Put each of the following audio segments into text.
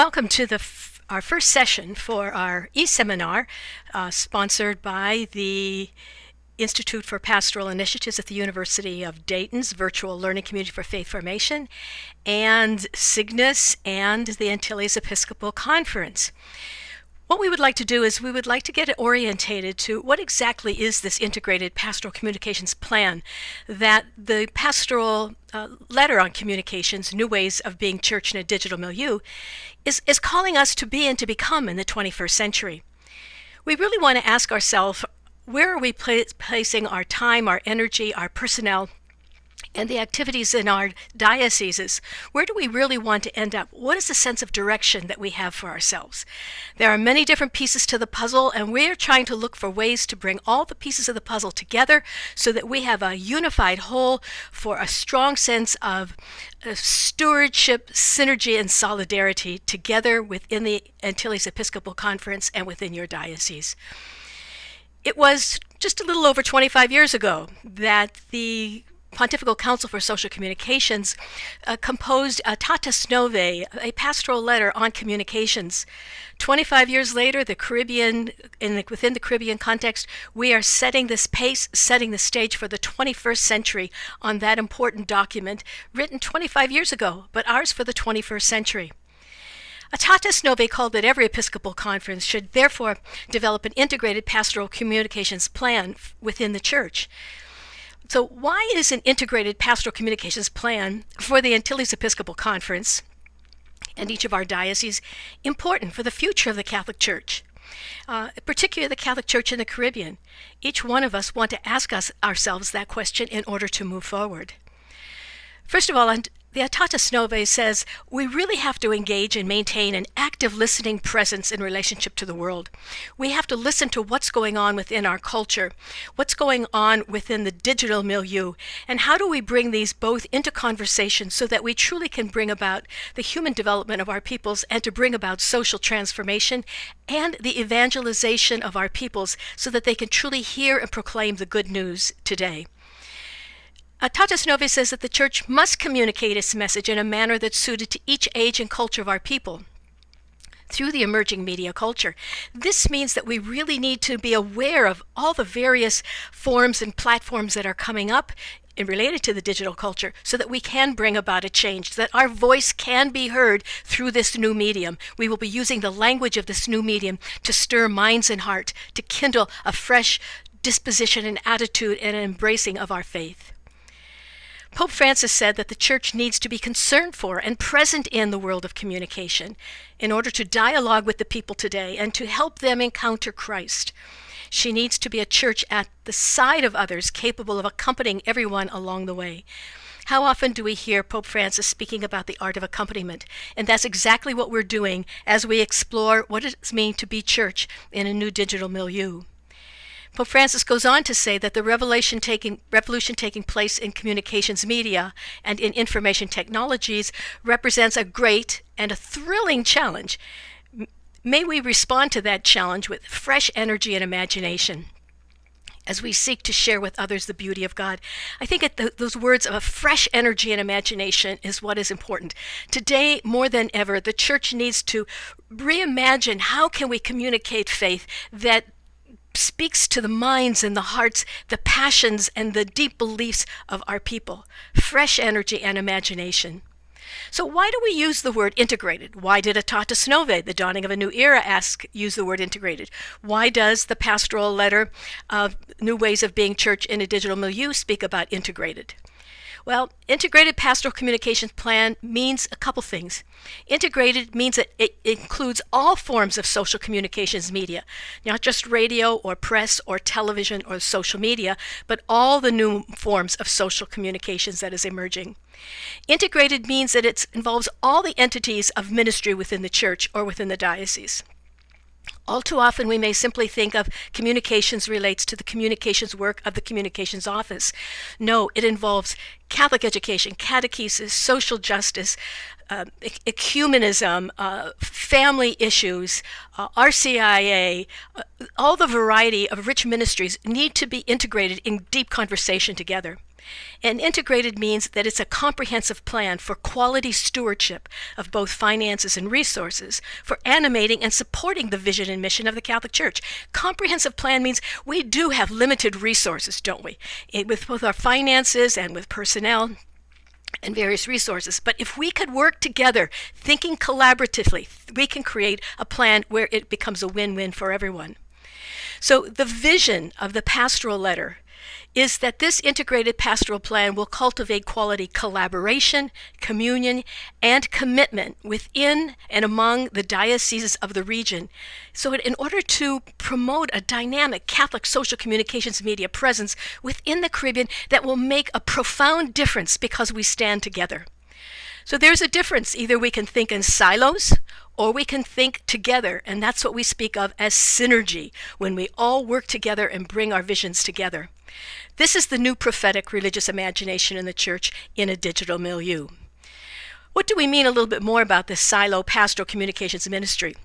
Welcome to our first session for our e-seminar sponsored by the Institute for Pastoral Initiatives at the University of Dayton's Virtual Learning Community for Faith Formation and Cygnus and the Antilles Episcopal Conference. What we would like to do is we would like to get orientated to what exactly is this integrated pastoral communications plan that the pastoral letter on communications, New Ways of Being Church in a Digital Milieu, is calling us to be and to become in the 21st century. We really want to ask ourselves, where are we placing our time, our energy, our personnel, and the activities in our dioceses? Where do we really want to end up? What is the sense of direction that we have for ourselves? There are many different pieces to the puzzle, and we're trying to look for ways to bring all the pieces of the puzzle together so that we have a unified whole for a strong sense of stewardship, synergy, and solidarity together within the Antilles Episcopal Conference and within your diocese. It was just a little over 25 years ago that the Pontifical Council for Social Communications composed a Tatis Novae, a pastoral letter on communications. 25 years later, within the Caribbean context, we are setting this pace, setting the stage for the 21st century on that important document written 25 years ago, but ours for the 21st century. A Tatis Novae called that every Episcopal conference should therefore develop an integrated pastoral communications plan within the Church. So why is an integrated pastoral communications plan for the Antilles Episcopal Conference and each of our dioceses important for the future of the Catholic Church, particularly the Catholic Church in the Caribbean? Each one of us want to ask ourselves that question in order to move forward. First of all, the Tatis Novae says we really have to engage and maintain an active listening presence in relationship to the world. We have to listen to what's going on within our culture, what's going on within the digital milieu, and how do we bring these both into conversation so that we truly can bring about the human development of our peoples and to bring about social transformation and the evangelization of our peoples so that they can truly hear and proclaim the good news today. Tatis Novae says that the Church must communicate its message in a manner that's suited to each age and culture of our people through the emerging media culture. This means that we really need to be aware of all the various forms and platforms that are coming up and related to the digital culture so that we can bring about a change, so that our voice can be heard through this new medium. We will be using the language of this new medium to stir minds and heart, to kindle a fresh disposition and attitude and an embracing of our faith. Pope Francis said that the Church needs to be concerned for and present in the world of communication in order to dialogue with the people today and to help them encounter Christ. She needs to be a church at the side of others, capable of accompanying everyone along the way. How often do we hear Pope Francis speaking about the art of accompaniment? And that's exactly what we're doing as we explore what it means to be church in a new digital milieu. Pope Francis goes on to say that the revolution taking place in communications media and in information technologies represents a great and a thrilling challenge. May we respond to that challenge with fresh energy and imagination as we seek to share with others the beauty of God. I think those words of a fresh energy and imagination is what is important. Today, more than ever, the Church needs to reimagine how can we communicate faith that speaks to the minds and the hearts, the passions and the deep beliefs of our people. Fresh energy and imagination. So why do we use the word integrated? Why did a Tatis Novae, the dawning of a new era, use the word integrated? Why does the pastoral letter of New Ways of Being Church in a Digital Milieu speak about integrated? Well, integrated pastoral communications plan means a couple things. Integrated means that it includes all forms of social communications media, not just radio or press or television or social media, but all the new forms of social communications that is emerging. Integrated means that it involves all the entities of ministry within the Church or within the diocese. All too often, we may simply think of communications relates to the communications work of the communications office. No, it involves Catholic education, catechesis, social justice, ecumenism, family issues, RCIA, all the variety of rich ministries need to be integrated in deep conversation together. And integrated means that it's a comprehensive plan for quality stewardship of both finances and resources, for animating and supporting the vision and mission of the Catholic Church. Comprehensive plan means we do have limited resources, don't we? With both our finances and with personnel and various resources. But if we could work together, thinking collaboratively, we can create a plan where it becomes a win-win for everyone. So the vision of the pastoral letter is that this integrated pastoral plan will cultivate quality collaboration, communion, and commitment within and among the dioceses of the region. So in order to promote a dynamic Catholic social communications media presence within the Caribbean that will make a profound difference because we stand together. So there's a difference. Either we can think in silos or we can think together, and that's what we speak of as synergy, when we all work together and bring our visions together. This is the new prophetic religious imagination in the Church in a digital milieu. What do we mean a little bit more about this silo pastoral communications ministry?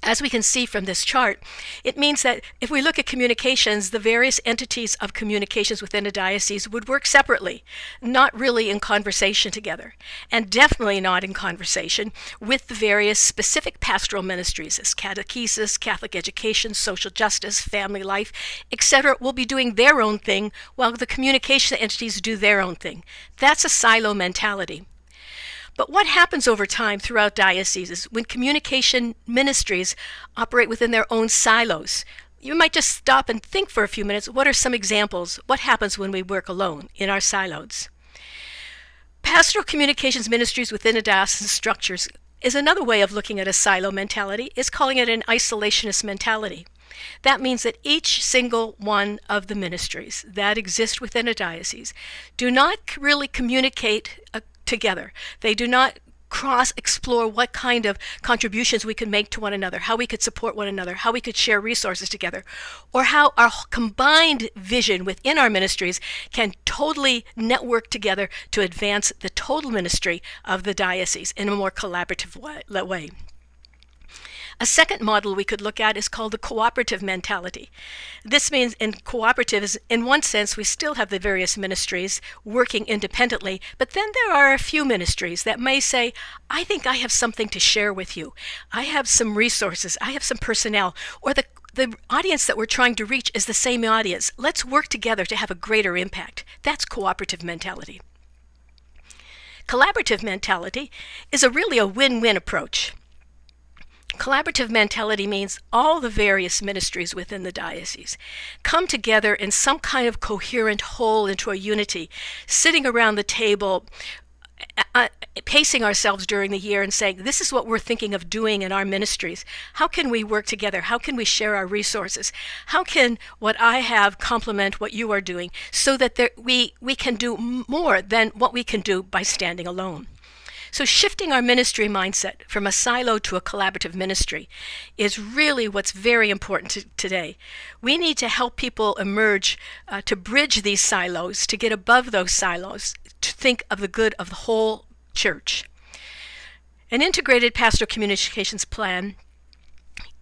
As we can see from this chart, it means that if we look at communications, the various entities of communications within a diocese would work separately, not really in conversation together, and definitely not in conversation with the various specific pastoral ministries as catechesis, Catholic education, social justice, family life, etc. will be doing their own thing while the communication entities do their own thing. That's a silo mentality. But what happens over time throughout dioceses when communication ministries operate within their own silos? You might just stop and think for a few minutes, what are some examples? What happens when we work alone in our silos? Pastoral communications ministries within a diocesan structures is another way of looking at a silo mentality, is calling it an isolationist mentality. That means that each single one of the ministries that exist within a diocese do not really communicate together. They do not explore what kind of contributions we could make to one another, how we could support one another, how we could share resources together, or how our combined vision within our ministries can totally network together to advance the total ministry of the diocese in a more collaborative way. A second model we could look at is called the cooperative mentality. This means in cooperatives, in one sense, we still have the various ministries working independently, but then there are a few ministries that may say, I think I have something to share with you. I have some resources, I have some personnel, or the audience that we're trying to reach is the same audience. Let's work together to have a greater impact. That's cooperative mentality. Collaborative mentality is really a win-win approach. Collaborative mentality means all the various ministries within the diocese come together in some kind of coherent whole into a unity, sitting around the table, pacing ourselves during the year and saying, this is what we're thinking of doing in our ministries. How can we work together? How can we share our resources? How can what I have complement what you are doing so that we can do more than what we can do by standing alone? So shifting our ministry mindset from a silo to a collaborative ministry is really what's very important today. We need to help people emerge, to bridge these silos, to get above those silos, to think of the good of the whole church. An integrated pastoral communications plan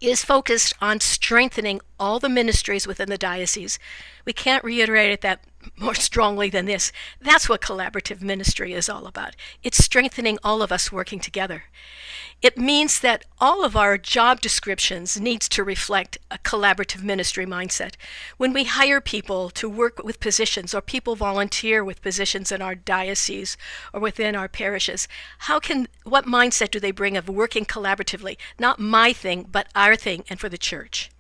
is focused on strengthening all the ministries within the diocese. We can't reiterate that more strongly than this. That's what collaborative ministry is all about. It's strengthening all of us working together. It means that all of our job descriptions needs to reflect a collaborative ministry mindset. When we hire people to work with positions, or people volunteer with positions in our diocese or within our parishes, what mindset do they bring of working collaboratively? Not my thing, but our thing, and for the church.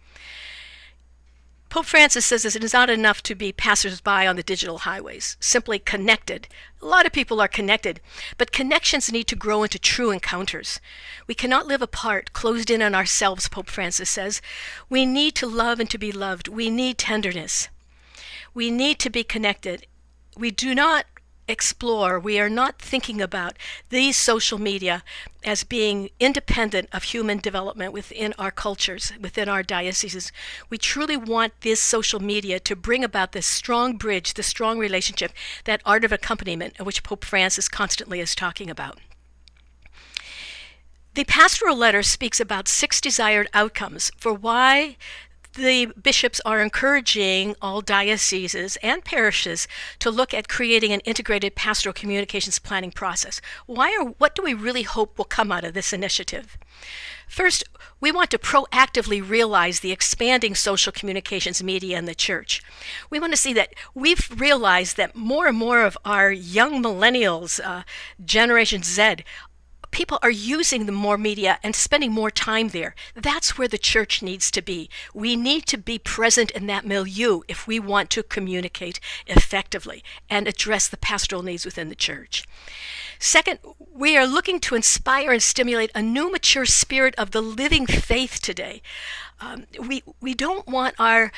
Pope Francis says it is not enough to be passers-by on the digital highways, simply connected. A lot of people are connected, but connections need to grow into true encounters. We cannot live apart, closed in on ourselves, Pope Francis says. We need to love and to be loved. We need tenderness. We need to be connected. We do not explore, we are not thinking about these social media as being independent of human development within our cultures, within our dioceses. We truly want this social media to bring about this strong bridge, the strong relationship, that art of accompaniment, which Pope Francis constantly is talking about. The pastoral letter speaks about 6 desired outcomes for why the bishops are encouraging all dioceses and parishes to look at creating an integrated pastoral communications planning process. What do we really hope will come out of this initiative? First, we want to proactively realize the expanding social communications media in the church. We want to see that we've realized that more and more of our young millennials, Generation Z, people are using the more media and spending more time there. That's where the church needs to be. We need to be present in that milieu if we want to communicate effectively and address the pastoral needs within the church. Second, we are looking to inspire and stimulate a new mature spirit of the living faith today. We don't want our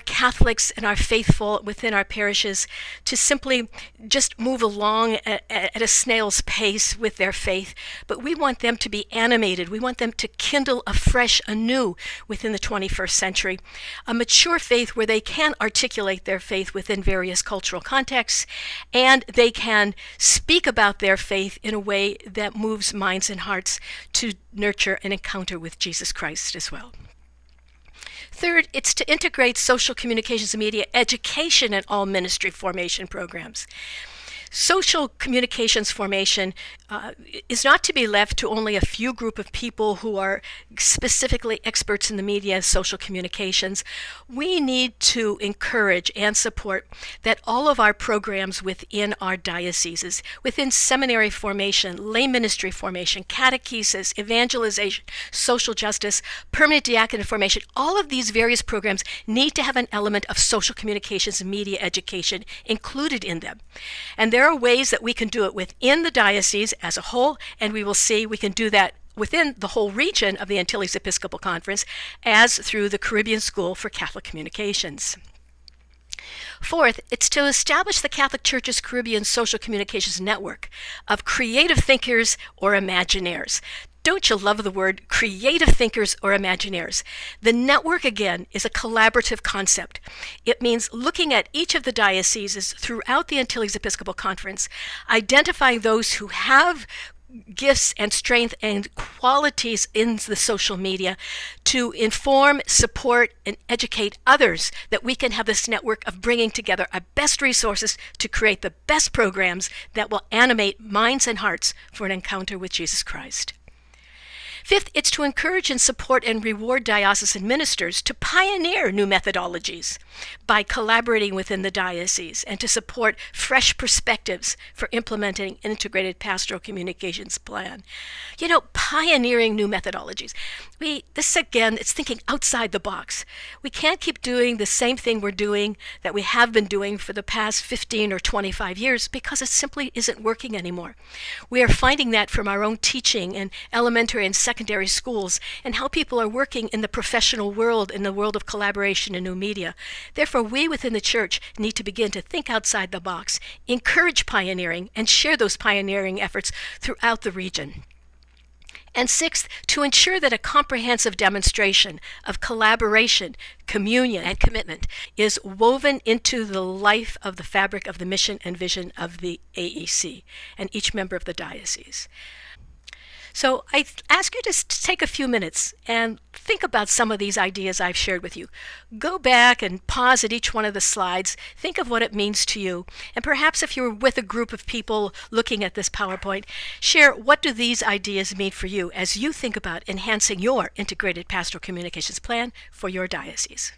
Catholics and our faithful within our parishes to simply just move along at a snail's pace with their faith, but we want them to be animated. We want them to kindle afresh, anew within the 21st century, a mature faith where they can articulate their faith within various cultural contexts, and they can speak about their faith in a way that moves minds and hearts to nurture an encounter with Jesus Christ as well. Third, it's to integrate social communications and media education in all ministry formation programs. Social communications formation is not to be left to only a few group of people who are specifically experts in the media and social communications. We need to encourage and support that all of our programs within our dioceses, within seminary formation, lay ministry formation, catechesis, evangelization, social justice, permanent diaconate formation, all of these various programs need to have an element of social communications and media education included in them. And there are ways that we can do it within the diocese as a whole, and we will see we can do that within the whole region of the Antilles Episcopal Conference as through the Caribbean School for Catholic Communications. Fourth, it's to establish the Catholic Church's Caribbean Social Communications Network of creative thinkers or imaginaires. Don't you love the word creative thinkers or imaginaires? The network, again, is a collaborative concept. It means looking at each of the dioceses throughout the Antilles Episcopal Conference, identifying those who have gifts and strength and qualities in the social media to inform, support, and educate others, that we can have this network of bringing together our best resources to create the best programs that will animate minds and hearts for an encounter with Jesus Christ. Fifth, it's to encourage and support and reward diocesan ministers to pioneer new methodologies by collaborating within the diocese and to support fresh perspectives for implementing an integrated pastoral communications plan. You know, pioneering new methodologies. It's thinking outside the box. We can't keep doing the same thing we're doing that we have been doing for the past 15 or 25 years because it simply isn't working anymore. We are finding that from our own teaching in elementary and secondary schools and how people are working in the professional world, in the world of collaboration and new media. Therefore, we within the church need to begin to think outside the box, encourage pioneering, and share those pioneering efforts throughout the region. And sixth, to ensure that a comprehensive demonstration of collaboration, communion, and commitment is woven into the life of the fabric of the mission and vision of the AEC and each member of the diocese. So I ask you to take a few minutes and think about some of these ideas I've shared with you. Go back and pause at each one of the slides. Think of what it means to you. And perhaps if you're with a group of people looking at this PowerPoint, share what do these ideas mean for you as you think about enhancing your integrated pastoral communications plan for your diocese.